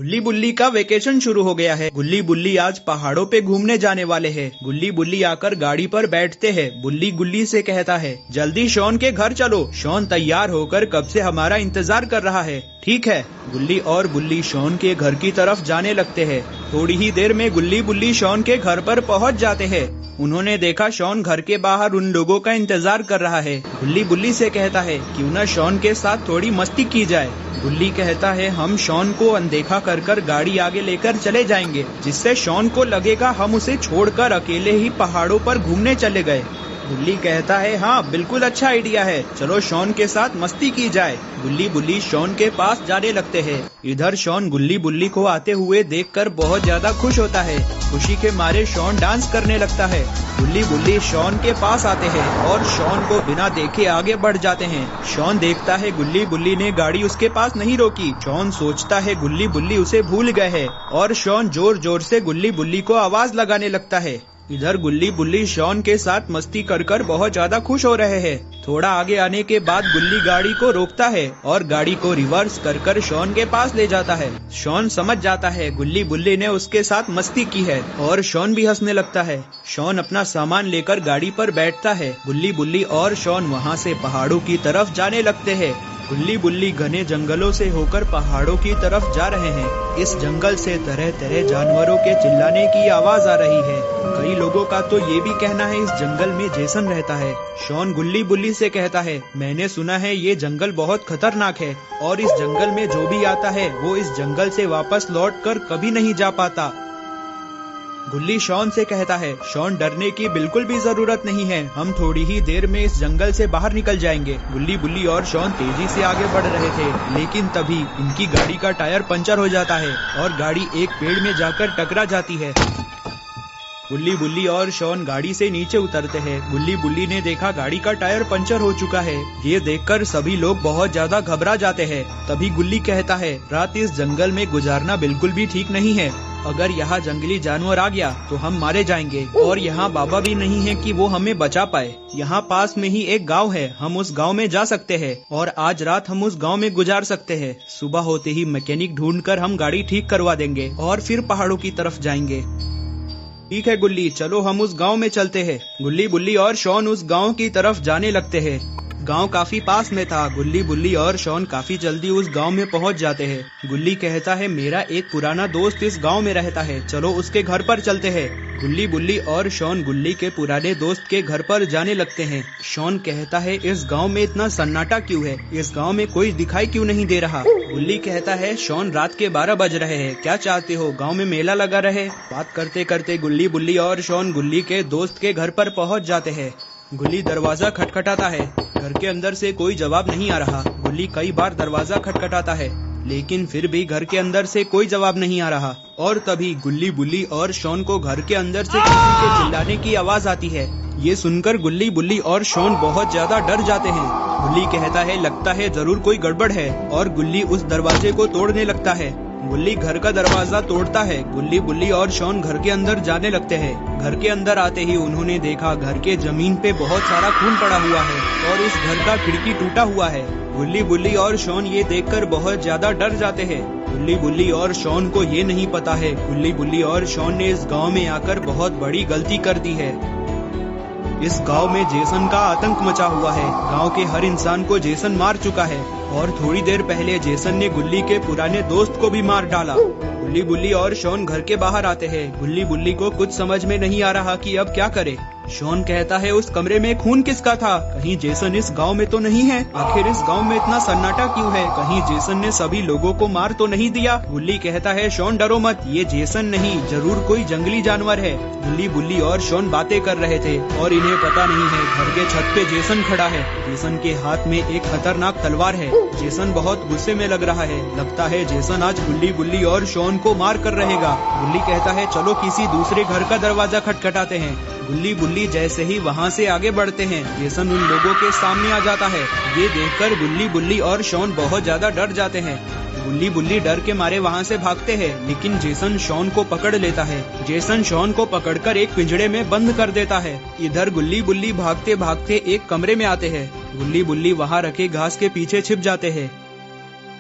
गुल्ली बुल्ली का वेकेशन शुरू हो गया है। गुल्ली बुल्ली आज पहाड़ों पे घूमने जाने वाले हैं। गुल्ली बुल्ली आकर गाड़ी पर बैठते हैं। बुल्ली गुल्ली से कहता है, जल्दी शॉन के घर चलो। शॉन तैयार होकर कब से हमारा इंतजार कर रहा है। ठीक है। गुल्ली और बुल्ली शॉन के घर की तरफ जाने लगते हैं। थोड़ी ही देर में गुल्ली बुल्ली शॉन के घर पर पहुंच जाते हैं। उन्होंने देखा शॉन घर के बाहर उन लोगों का इंतजार कर रहा है। गुल्ली बुल्ली से कहता है, क्यों न शॉन के साथ थोड़ी मस्ती की जाए। गुल्ली कहता है, हम शॉन को अनदेखा कर गाड़ी आगे लेकर चले जाएंगे, जिससे शॉन को लगेगा हम उसे छोड़कर अकेले ही पहाड़ों पर घूमने चले गए। गुल्ली कहता है, हाँ बिल्कुल अच्छा आइडिया है, चलो शॉन के साथ मस्ती की जाए। गुल्ली बुल्ली शॉन के पास जाने लगते हैं। इधर शॉन गुल्ली बुल्ली को आते हुए देखकर बहुत ज्यादा खुश होता है। खुशी के मारे शॉन डांस करने लगता है। गुल्ली बुल्ली शॉन के पास आते हैं और शॉन को बिना देखे आगे बढ़ जाते हैं। शॉन देखता है गुल्ली बुल्ली ने गाड़ी उसके पास नहीं रोकी। शॉन सोचता है गुल्ली बुल्ली उसे भूल गए हैं और शॉन जोर जोर से गुल्ली बुल्ली को आवाज लगाने लगता है। इधर गुल्ली बुल्ली शॉन के साथ मस्ती कर बहुत ज्यादा खुश हो रहे हैं। थोड़ा आगे आने के बाद गुल्ली गाड़ी को रोकता है और गाड़ी को रिवर्स कर शॉन के पास ले जाता है। शॉन समझ जाता है गुल्ली बुल्ली ने उसके साथ मस्ती की है और शॉन भी हंसने लगता है। शॉन अपना सामान लेकर गाड़ी पर बैठता है। गुल्ली बुल्ली और शॉन वहाँ से पहाड़ों की तरफ जाने लगते हैं। गुल्ली बुल्ली घने जंगलों से होकर पहाड़ों की तरफ जा रहे हैं। इस जंगल से तरह तरह जानवरों के चिल्लाने की आवाज आ रही है। कई लोगों का तो ये भी कहना है इस जंगल में जेसन रहता है। शॉन गुल्ली बुल्ली से कहता है, मैंने सुना है ये जंगल बहुत खतरनाक है और इस जंगल में जो भी आता है वो इस जंगल से वापस लौटकर कभी नहीं जा पाता। गुल्ली शॉन से कहता है, शॉन डरने की बिल्कुल भी जरूरत नहीं है, हम थोड़ी ही देर में इस जंगल से बाहर निकल जाएंगे। गुल्ली बुल्ली और शॉन तेजी से आगे बढ़ रहे थे, लेकिन तभी उनकी गाड़ी का टायर पंचर हो जाता है और गाड़ी एक पेड़ में जाकर टकरा जाती है। गुल्ली बुल्ली और शॉन गाड़ी से नीचे उतरते हैं। गुल्ली बुल्ली ने देखा गाड़ी का टायर पंचर हो चुका है। ये देखकर सभी लोग बहुत ज्यादा घबरा जाते हैं। तभी गुल्ली कहता है, रात इस जंगल में गुजारना बिल्कुल भी ठीक नहीं है। अगर यहाँ जंगली जानवर आ गया तो हम मारे जाएंगे और यहाँ बाबा भी नहीं है कि वो हमें बचा पाए। यहाँ पास में ही एक गांव है, हम उस गांव में जा सकते हैं और आज रात हम उस गांव में गुजार सकते हैं। सुबह होते ही मैकेनिक ढूंढकर हम गाड़ी ठीक करवा देंगे और फिर पहाड़ों की तरफ जाएंगे। ठीक है गुल्ली, चलो हम उस गांव में चलते हैं। गुल्ली बुल्ली और शॉन उस गांव की तरफ जाने लगते हैं। गांव काफी पास में था। गुल्ली बुल्ली और शॉन काफी जल्दी उस गांव में पहुंच जाते हैं। गुल्ली कहता है, मेरा एक पुराना दोस्त इस गांव में रहता है, चलो उसके घर पर चलते हैं। गुल्ली बुल्ली और शॉन गुल्ली के पुराने दोस्त के घर पर जाने लगते हैं। शॉन कहता है, इस गांव में इतना सन्नाटा क्यों है, इस गांव में कोई दिखाई क्यों नहीं दे रहा। गुल्ली कहता है, शॉन रात के 12 बज रहे हैं, क्या चाहते हो, गांव में मेला लगा रहे। बात करते करते गुल्ली बुल्ली और शॉन गुल्ली के दोस्त के घर पर पहुँच जाते हैं। गुल्ली दरवाजा खटखटाता है, घर के अंदर से कोई जवाब नहीं आ रहा। गुल्ली कई बार दरवाजा खटखटाता है, लेकिन फिर भी घर के अंदर से कोई जवाब नहीं आ रहा। और तभी गुल्ली बुल्ली और शॉन को घर के अंदर से किसी के चिल्लाने की आवाज आती है। ये सुनकर गुल्ली बुल्ली और शॉन बहुत ज्यादा डर जाते हैं। गुल्ली कहता है, लगता है जरूर कोई गड़बड़ है, और गुल्ली उस दरवाजे को तोड़ने लगता है। गुल्ली घर का दरवाजा तोड़ता है। गुल्ली बुल्ली और शॉन घर के अंदर जाने लगते हैं। घर के अंदर आते ही उन्होंने देखा घर के जमीन पे बहुत सारा खून पड़ा हुआ है और इस घर का खिड़की टूटा हुआ है। गुल्ली बुल्ली और शॉन ये देखकर बहुत ज्यादा डर जाते हैं। गुल्ली बुल्ली और शॉन को ये नहीं पता है गुल्ली बुल्ली और शॉन ने इस गांव में आकर बहुत बड़ी गलती कर दी है। इस गांव में जेसन का आतंक मचा हुआ है। गांव के हर इंसान को जेसन मार चुका है और थोड़ी देर पहले जेसन ने गुल्ली के पुराने दोस्त को भी मार डाला। गुल्ली बुल्ली और शॉन घर के बाहर आते हैं। गुल्ली बुल्ली को कुछ समझ में नहीं आ रहा कि अब क्या करे। शॉन कहता है, उस कमरे में खून किसका था, कहीं जेसन इस गांव में तो नहीं है। आखिर इस गांव में इतना सन्नाटा क्यों है, कहीं जेसन ने सभी लोगों को मार तो नहीं दिया। गुल्ली कहता है, शॉन डरो मत, ये जेसन नहीं, जरूर कोई जंगली जानवर है। गुल्ली बुल्ली और शॉन बातें कर रहे थे और इन्हें पता नहीं है घर के छत पे जेसन खड़ा है। जेसन के हाथ में एक खतरनाक तलवार है। जेसन बहुत गुस्से में लग रहा है। लगता है जेसन आज गुल्ली बुल्ली और शॉन को मार कर रहेगा। गुल्ली कहता है, चलो किसी दूसरे घर का दरवाजा खटखटाते हैं। गुल्ली बुल्ली जैसे ही वहाँ से आगे बढ़ते हैं, जेसन उन लोगों के सामने आ जाता है। ये देखकर गुल्ली बुल्ली और शॉन बहुत ज्यादा डर जाते हैं। गुल्ली बुल्ली डर के मारे वहाँ से भागते हैं, लेकिन जेसन शॉन को पकड़ लेता है। जेसन शॉन को पकड़कर एक पिंजड़े में बंद कर देता है। इधर गुल्ली बुल्ली भागते भागते एक कमरे में आते हैं। गुल्ली बुल्ली वहाँ रखे घास के पीछे छिप जाते हैं।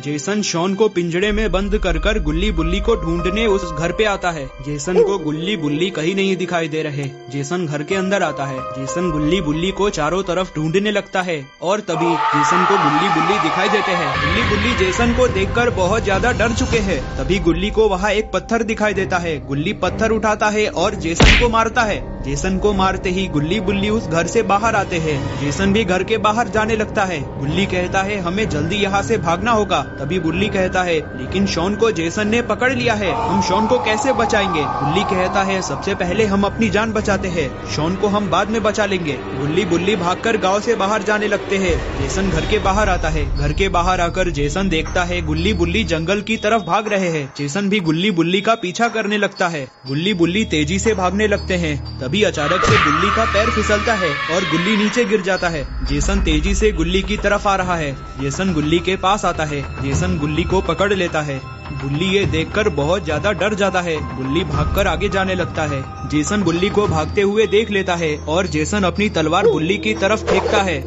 जेसन शॉन को पिंजड़े में बंद कर गुल्ली बुल्ली को ढूंढने उस घर पे आता है। जेसन को गुल्ली बुल्ली कहीं नहीं दिखाई दे रहे। जेसन घर के अंदर आता है। जेसन गुल्ली बुल्ली को चारों तरफ ढूंढने लगता है और तभी जेसन को गुल्ली बुल्ली दिखाई देते हैं। गुल्ली बुल्ली जेसन को देखकर बहुत ज्यादा डर चुके हैं। तभी गुल्ली को वहाँ एक पत्थर दिखाई देता है। गुल्ली पत्थर उठाता है और जेसन को मारता है। जेसन को मारते ही गुल्ली बुल्ली उस घर से बाहर आते हैं। जेसन भी घर के बाहर जाने लगता है। गुल्ली कहता है हमें जल्दी यहाँ से भागना होगा। तभी बुल्ली कहता है लेकिन शॉन को जेसन ने पकड़ लिया है, हम शॉन को कैसे बचाएंगे। गुल्ली कहता है सबसे पहले हम अपनी जान बचाते हैं, शॉन को हम बाद में बचा लेंगे। गुल्ली बुल्ली भागकर गांव से बाहर जाने लगते हैं। जेसन घर के बाहर आता है। घर के बाहर आकर जेसन देखता है गुल्ली बुल्ली जंगल की तरफ भाग रहे हैं। जेसन भी गुल्ली बुल्ली का पीछा करने लगता है। गुल्ली बुल्ली तेजी से भागने लगते हैं। तभी अचानक से गुल्ली का पैर फिसलता है और गुल्ली नीचे गिर जाता है। जेसन तेजी से गुल्ली की तरफ आ रहा है। जेसन गुल्ली के पास आता है। जेसन गुल्ली को पकड़ लेता है। गुल्ली ये देखकर बहुत ज्यादा डर जाता है। गुल्ली भागकर आगे जाने लगता है। जेसन गुल्ली को भागते हुए देख लेता है और जेसन अपनी तलवार गुल्ली की तरफ फेंकता है।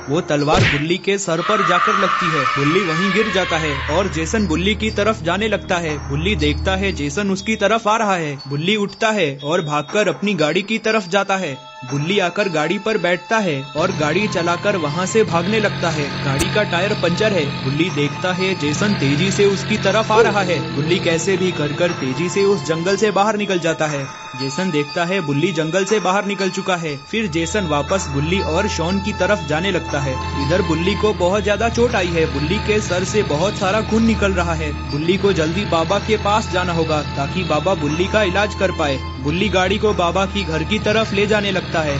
वो तलवार गुल्ली के सर पर जाकर लगती है। गुल्ली वहीं गिर जाता है और जेसन गुल्ली की तरफ जाने लगता है। गुल्ली देखता है जेसन उसकी तरफ आ रहा है। गुल्ली उठता है और भागकर अपनी गाड़ी की तरफ जाता है। गुल्ली आकर गाड़ी पर बैठता है और गाड़ी चलाकर वहाँ से भागने लगता है। गाड़ी का टायर पंचर है। गुल्ली देखता है जेसन तेजी से उसकी तरफ आ रहा है। गुल्ली कैसे भी कर तेजी से उस जंगल से बाहर निकल जाता है। जेसन देखता है गुल्ली जंगल से बाहर निकल चुका है। फिर जेसन वापस गुल्ली और शॉन की तरफ जाने लगता है। इधर गुल्ली को बहुत ज्यादा चोट आई है। गुल्ली के सर से बहुत सारा खून निकल रहा है। गुल्ली को जल्दी बाबा के पास जाना होगा ताकि बाबा गुल्ली का इलाज कर पाए। गुल्ली गाड़ी को बाबा की घर की तरफ ले जाने लगता है।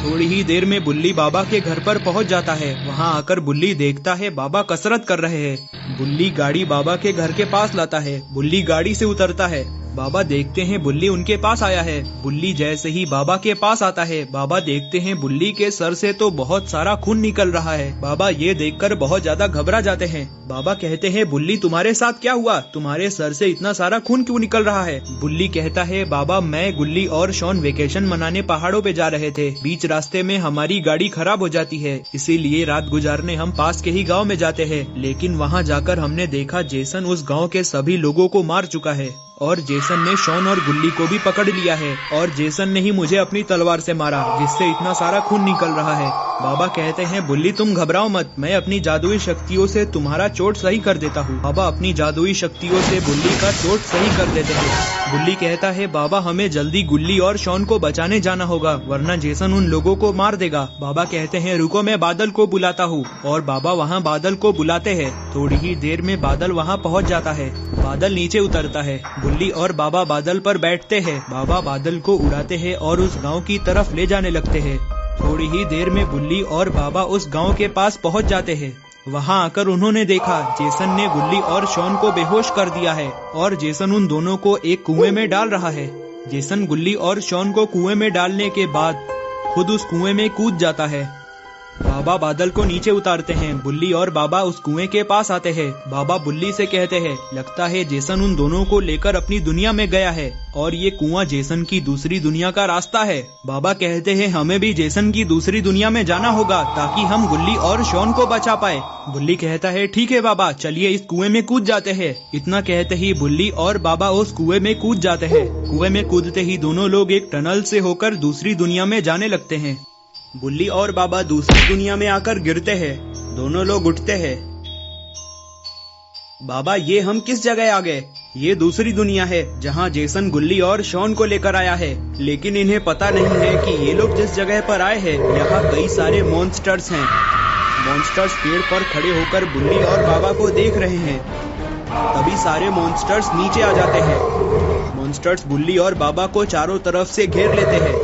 थोड़ी ही देर में बुल्ली बाबा के घर पर पहुंच जाता है। वहां आकर बुल्ली देखता है बाबा कसरत कर रहे हैं। बुल्ली गाड़ी बाबा के घर के पास लाता है। बुल्ली गाड़ी से उतरता है। बाबा देखते हैं बुल्ली उनके पास आया है। बुल्ली जैसे ही बाबा के पास आता है, बाबा देखते हैं बुल्ली के सर से तो बहुत सारा खून निकल रहा है। बाबा ये देखकर बहुत ज्यादा घबरा जाते हैं। बाबा कहते हैं बुल्ली तुम्हारे साथ क्या हुआ, तुम्हारे सर से इतना सारा खून क्यों निकल रहा है। बुल्ली कहता है बाबा मैं गुल्ली और शॉन वेकेशन मनाने पहाड़ों पे जा रहे थे। बीच रास्ते में हमारी गाड़ी खराब हो जाती है, इसीलिए रात गुजारने हम पास के ही गाँव में जाते हैं। लेकिन वहाँ जाकर हमने देखा जेसन उस गाँव के सभी लोगों को मार चुका है और जेसन ने शॉन और गुल्ली को भी पकड़ लिया है और जेसन ने ही मुझे अपनी तलवार से मारा जिससे इतना सारा खून निकल रहा है। बाबा कहते हैं बुल्ली तुम घबराओ मत, मैं अपनी जादुई शक्तियों से तुम्हारा चोट सही कर देता हूँ। बाबा अपनी जादुई शक्तियों से बुल्ली का चोट सही कर देते हैं। बुल्ली कहता है बाबा हमें जल्दी गुल्ली और शॉन को बचाने जाना होगा वरना जेसन उन लोगों को मार देगा। बाबा कहते हैं रुको मैं बादल को बुलाता हूँ और बाबा वहाँ बादल को बुलाते हैं। थोड़ी ही देर में बादल वहाँ पहुँच जाता है। बादल नीचे उतरता है। बुल्ली और बाबा बादल पर बैठते हैं। बाबा बादल को उड़ाते हैं और उस गांव की तरफ ले जाने लगते हैं। थोड़ी ही देर में बुल्ली और बाबा उस गांव के पास पहुंच जाते हैं। वहां आकर उन्होंने देखा जेसन ने गुल्ली और शॉन को बेहोश कर दिया है और जेसन उन दोनों को एक कुएं में डाल रहा है। जेसन गुल्ली और शॉन को कुएं में डालने के बाद खुद उस कुएं में कूद जाता है। बाबा बादल को नीचे उतारते हैं। बुल्ली और बाबा उस कुएं के पास आते हैं। बाबा बुल्ली से कहते हैं लगता है जेसन उन दोनों को लेकर अपनी दुनिया में गया है और ये कुआं जेसन की दूसरी दुनिया का रास्ता है। बाबा कहते हैं हमें भी जेसन की दूसरी दुनिया में जाना होगा ताकि हम गुल्ली और शॉन को बचा पाए। बुल्ली कहता है ठीक है बाबा चलिए इस कुएं में कूद जाते हैं। इतना कहते ही बुल्ली और बाबा उस कुएं में कूद जाते हैं। कुएं में कूदते ही दोनों लोग एक टनल से होकर दूसरी दुनिया में जाने लगते हैं। बुल्ली और बाबा दूसरी दुनिया में आकर गिरते हैं। दोनों लोग उठते हैं। बाबा ये हम किस जगह आ गए, ये दूसरी दुनिया है जहाँ जेसन गुल्ली और शॉन को लेकर आया है। लेकिन इन्हें पता नहीं है कि ये लोग जिस जगह पर आए हैं यहाँ कई सारे मॉन्स्टर्स हैं। मॉन्स्टर्स पेड़ पर खड़े होकर बुल्ली और बाबा को देख रहे हैं। तभी सारे मॉन्स्टर्स नीचे आ जाते हैं। मॉन्स्टर्स बुल्ली और बाबा को चारों तरफ से घेर लेते हैं।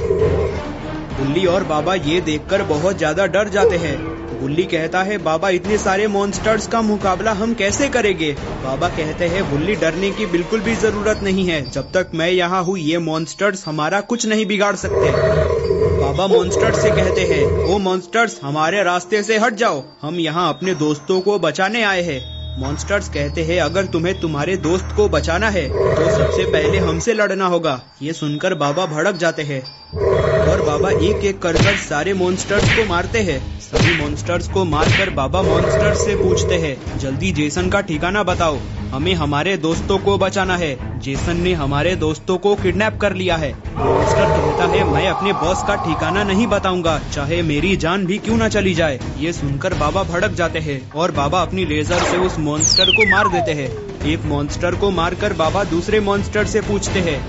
बुल्ली और बाबा ये देखकर बहुत ज्यादा डर जाते हैं। बुल्ली कहता है बाबा इतने सारे मॉन्स्टर्स का मुकाबला हम कैसे करेंगे। बाबा कहते हैं बुल्ली डरने की बिल्कुल भी जरूरत नहीं है, जब तक मैं यहाँ हूँ ये मॉन्स्टर्स हमारा कुछ नहीं बिगाड़ सकते। बाबा मॉन्स्टर्स से कहते हैं ओ मॉन्स्टर्स हमारे रास्ते से हट जाओ, हम यहाँ अपने दोस्तों को बचाने आए हैं। मॉन्स्टर्स कहते हैं अगर तुम्हें तुम्हारे दोस्त को बचाना है तो सबसे पहले हमसे लड़ना होगा। ये सुनकर बाबा भड़क जाते हैं और बाबा एक एक कर सारे मॉन्स्टर्स को मारते हैं। सभी मॉन्स्टर्स को मारकर बाबा मॉन्स्टर्स से पूछते हैं, जल्दी जेसन का ठिकाना बताओ, हमें हमारे दोस्तों को बचाना है। जेसन ने हमारे दोस्तों को किडनैप कर लिया है। मॉन्स्टर कहता है, मैं अपने बॉस का ठिकाना नहीं बताऊंगा, चाहे मेरी जान भी क्यों न चली जाए। ये सुनकर बाबा भड़क जाते हैं और बाबा अपनी लेजर से उस मॉन्स्टर को मार देते हैं। एक मॉन्स्टर को मारकर बाबा दूसरे मॉन्स्टर से पूछते हैं,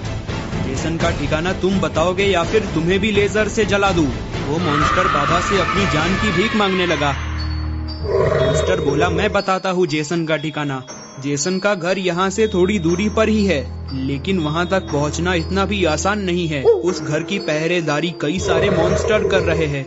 जेसन का ठिकाना तुम बताओगे या फिर तुम्हें भी लेजर से जला दूं? वो मॉन्स्टर बाबा से अपनी जान की भीख मांगने लगा। मॉन्स्टर बोला, मैं बताता हूँ जेसन का ठिकाना। जेसन का घर यहाँ से थोड़ी दूरी पर ही है, लेकिन वहाँ तक पहुँचना इतना भी आसान नहीं है। उस घर की पहरेदारी कई सारे मॉन्स्टर कर रहे हैं।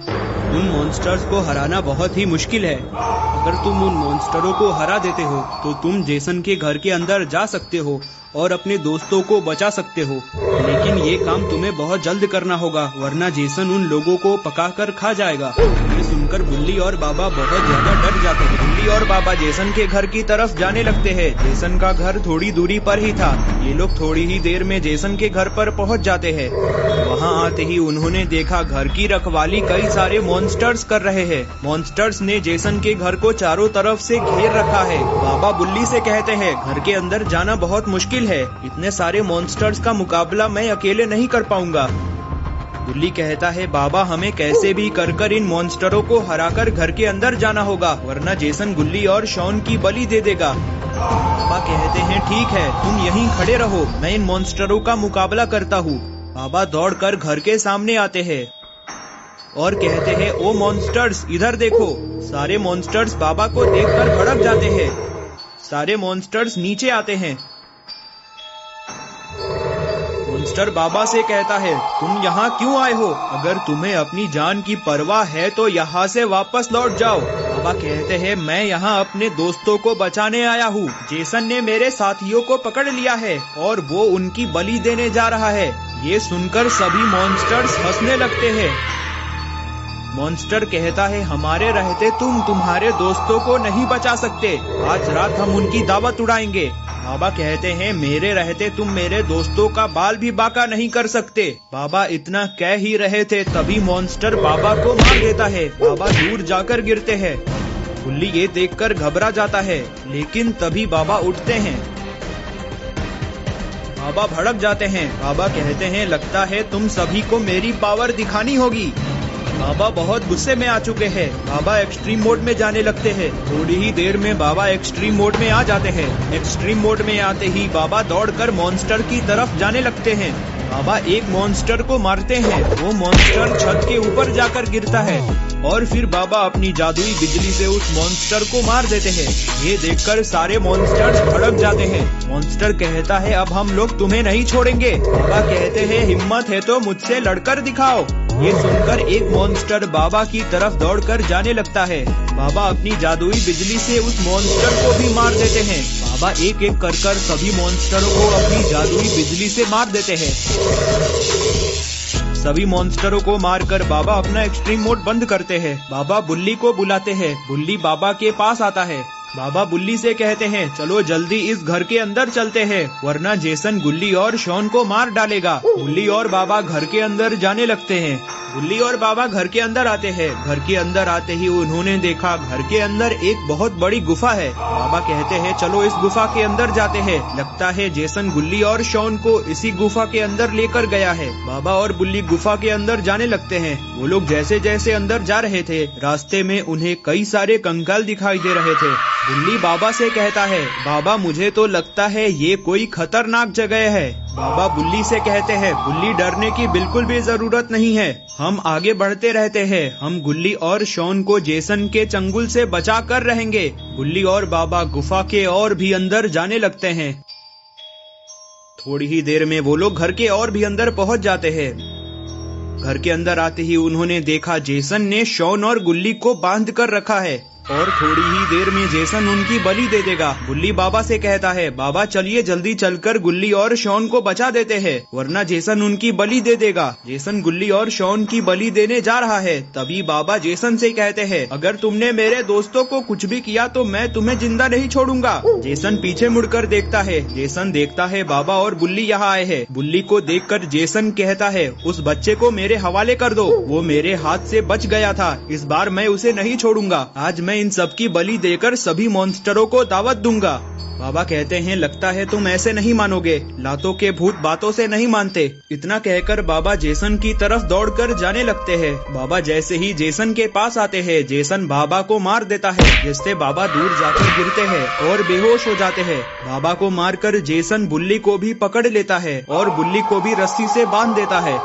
उन मॉन्स्टर्स को हराना बहुत ही मुश्किल है। अगर तुम उन मॉन्स्टरों को हरा देते हो तो तुम जेसन के घर के अंदर जा सकते हो और अपने दोस्तों को बचा सकते हो, लेकिन ये काम तुम्हें बहुत जल्द करना होगा, वरना जेसन उन लोगों को पकाकर खा जाएगा। ये सुनकर बुल्ली और बाबा बहुत ज्यादा डर जाते हैं। बुल्ली और बाबा जेसन के घर की तरफ जाने लगते हैं। जेसन का घर थोड़ी दूरी पर ही था। ये लोग थोड़ी ही देर में जेसन के घर पर पहुंच जाते हैं। वहां आते ही उन्होंने देखा घर की रखवाली कई सारे मॉन्स्टर्स कर रहे हैं। मॉन्स्टर्स ने जेसन के घर को चारों तरफ से घेर रखा है। बाबा बुल्ली से कहते हैं, घर के अंदर जाना बहुत मुश्किल है, इतने सारे मॉन्स्टर्स का मुकाबला मैं अकेले नहीं कर पाऊंगा। बुल्ली कहता है, बाबा हमें कैसे भी कर इन मॉन्स्टरों को हराकर घर के अंदर जाना होगा, वरना जेसन गुल्ली और शॉन की बलि दे देगा। बाबा कहते हैं, ठीक है, तुम यहीं खड़े रहो, मैं इन मॉन्स्टरों का मुकाबला करता हूँ। बाबा दौड़कर घर के सामने आते हैं और कहते हैं, ओ मॉन्स्टर्स इधर देखो। सारे मॉन्स्टर्स बाबा को देखकर भड़क जाते हैं। सारे मॉन्स्टर्स नीचे आते हैं। मॉन्स्टर बाबा से कहता है, तुम यहाँ क्यों आए हो? अगर तुम्हें अपनी जान की परवाह है तो यहाँ से वापस लौट जाओ। बाबा कहते हैं, मैं यहाँ अपने दोस्तों को बचाने आया हूँ। जेसन ने मेरे साथियों को पकड़ लिया है और वो उनकी बलि देने जा रहा है। ये सुनकर सभी मॉन्स्टर्स हंसने लगते हैं। मॉन्स्टर कहता है, हमारे रहते तुम तुम्हारे दोस्तों को नहीं बचा सकते, आज रात हम उनकी दावत उड़ाएंगे। बाबा कहते हैं, मेरे रहते तुम मेरे दोस्तों का बाल भी बाका नहीं कर सकते। बाबा इतना कह ही रहे थे तभी मॉन्स्टर बाबा को मार देता है। बाबा दूर जाकर गिरते हैं। बुल्ली ये देखकर घबरा जाता है, लेकिन तभी बाबा उठते हैं। बाबा भड़क जाते हैं। बाबा कहते हैं, लगता है तुम सभी को मेरी पावर दिखानी होगी। बाबा बहुत गुस्से में आ चुके हैं। बाबा एक्सट्रीम मोड में जाने लगते हैं। थोड़ी ही देर में बाबा एक्सट्रीम मोड में आ जाते हैं। एक्सट्रीम मोड में आते ही बाबा दौड़कर मॉन्स्टर की तरफ जाने लगते हैं। बाबा एक मॉन्स्टर को मारते हैं। वो मॉन्स्टर छत के ऊपर जाकर गिरता है और फिर बाबा अपनी जादुई बिजली से उस मॉन्स्टर को मार देते हैं। ये देखकर सारे मॉन्स्टर्स भड़क जाते हैं। मॉन्स्टर कहता है, अब हम लोग तुम्हें नहीं छोड़ेंगे। बाबा कहते हैं, हिम्मत है तो मुझसे लड़कर दिखाओ। ये सुनकर एक मॉन्स्टर बाबा की तरफ दौड़कर जाने लगता है। बाबा अपनी जादुई बिजली से उस मॉन्स्टर को भी मार देते हैं। बाबा एक एक कर सभी मॉन्स्टरों को अपनी जादुई बिजली से मार देते हैं। सभी मॉन्स्टरों को मारकर बाबा अपना एक्सट्रीम मोड बंद करते हैं। बाबा बुल्ली को बुलाते हैं। बुल्ली बाबा के पास आता है। बाबा बुल्ली से कहते हैं, चलो जल्दी इस घर के अंदर चलते हैं, वरना जेसन गुल्ली और शॉन को मार डालेगा। बुल्ली और बाबा घर के अंदर जाने लगते हैं। बुल्ली और बाबा घर के अंदर आते हैं। घर के अंदर आते ही उन्होंने देखा घर के अंदर एक बहुत बड़ी गुफा है। बाबा कहते हैं, चलो इस गुफा के अंदर जाते हैं। लगता है जेसन गुल्ली और शॉन को इसी गुफा के अंदर लेकर गया है। बाबा और बुल्ली गुफा के अंदर जाने लगते हैं। वो लोग जैसे जैसे अंदर जा रहे थे, रास्ते में उन्हें कई सारे कंकाल दिखाई दे रहे थे। बुल्ली बाबा से कहता है, बाबा मुझे तो लगता है ये कोई खतरनाक जगह है। बाबा बुल्ली से कहते हैं, बुल्ली डरने की बिल्कुल भी जरूरत नहीं है, हम आगे बढ़ते रहते हैं। हम गुल्ली और शॉन को जेसन के चंगुल से बचा कर रहेंगे। बुल्ली और बाबा गुफा के और भी अंदर जाने लगते हैं। थोड़ी ही देर में वो लोग घर के और भी अंदर पहुंच जाते हैं। घर के अंदर आते ही उन्होंने देखा जेसन ने शॉन और गुल्ली को बांध कर रखा है। और थोड़ी ही देर में जेसन उनकी बलि दे देगा। गुल्ली बाबा से कहता है, बाबा चलिए जल्दी चलकर गुल्ली और शॉन को बचा देते हैं, वरना जेसन उनकी बलि दे देगा। जेसन गुल्ली और शॉन की बलि देने जा रहा है, तभी बाबा जेसन से कहते हैं, अगर तुमने मेरे दोस्तों को कुछ भी किया तो मैं तुम्हें जिंदा नहीं छोड़ूंगा। जेसन पीछे मुड़कर देखता है। जेसन देखता है बाबा और बुल्ली यहाँ आए हैं। बुल्ली को देखकर जेसन कहता है, उस बच्चे को मेरे हवाले कर दो, वो मेरे हाथ से बच गया था, इस बार मैं उसे नहीं छोड़ूंगा। आज मैं इन सबकी बलि देकर सभी मॉन्स्टरों को दावत दूंगा। बाबा कहते हैं, लगता है तुम ऐसे नहीं मानोगे, लातों के भूत बातों से नहीं मानते। इतना कहकर बाबा जेसन की तरफ दौड़कर जाने लगते हैं। बाबा जैसे ही जेसन के पास आते हैं, जेसन बाबा को मार देता है, जिससे बाबा दूर जाकर गिरते हैं और बेहोश हो जाते हैं। बाबा को मारकर जेसन बुल्ली को भी पकड़ लेता है और बुल्ली को भी रस्सी से बांध देता है।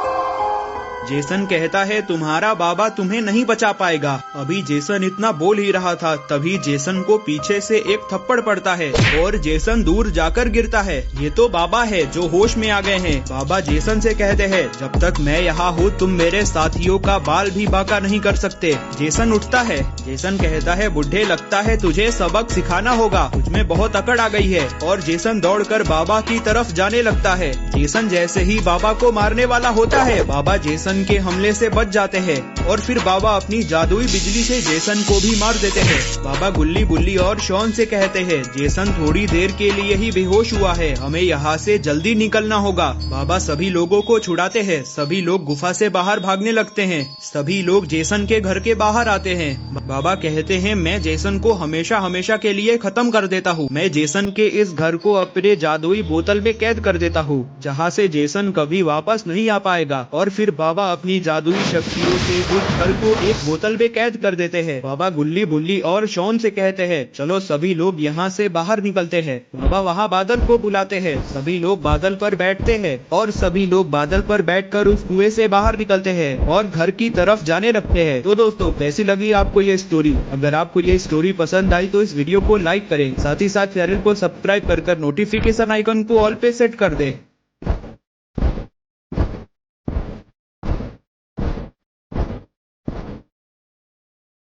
जेसन कहता है, तुम्हारा बाबा तुम्हें नहीं बचा पाएगा। अभी जेसन इतना बोल ही रहा था, तभी जेसन को पीछे से एक थप्पड़ पड़ता है और जेसन दूर जाकर गिरता है। ये तो बाबा है जो होश में आ गए हैं। बाबा जेसन से कहते हैं, जब तक मैं यहाँ हूँ तुम मेरे साथियों का बाल भी बांका नहीं कर सकते। जेसन उठता है। जेसन कहता है, बुढ़े लगता है तुझे सबक सिखाना होगा, तुझमें बहुत अकड़ आ गई है। और जेसन दौड़कर बाबा की तरफ जाने लगता है। जेसन जैसे ही बाबा को मारने वाला होता है, बाबा जेसन के हमले से बच जाते हैं और फिर बाबा अपनी जादुई बिजली से जेसन को भी मार देते हैं। बाबा गुल्ली बुल्ली और शॉन से कहते हैं, जेसन थोड़ी देर के लिए ही बेहोश हुआ है, हमें यहाँ से जल्दी निकलना होगा। बाबा सभी लोगों को छुड़ाते हैं। सभी लोग गुफा से बाहर भागने लगते हैं। सभी लोग जेसन के घर के बाहर आते हैं। बाबा कहते हैं, मैं जेसन को हमेशा हमेशा के लिए खत्म कर देता हूँ। मैं जेसन के इस घर को अपने जादुई बोतल में कैद कर देता हूँ, जहाँ से जेसन कभी वापस नहीं आ पाएगा। और फिर बाबा अपनी जादुई शक्तियों से उस घर को एक बोतल में कैद कर देते हैं। बाबा गुल्ली बुल्ली और शॉन से कहते हैं, चलो सभी लोग यहाँ से बाहर निकलते हैं। बाबा वहाँ बादल को बुलाते हैं। सभी लोग बादल पर बैठते हैं और सभी लोग बादल पर बैठकर उस कुएं से बाहर निकलते हैं और घर की तरफ जाने लगते हैं। तो दोस्तों, कैसी लगी आपको ये स्टोरी? अगर आपको ये स्टोरी पसंद आई तो इस वीडियो को लाइक करें, साथ ही साथ चैनल को सब्सक्राइब कर नोटिफिकेशन आइकन को ऑल पे सेट कर दें।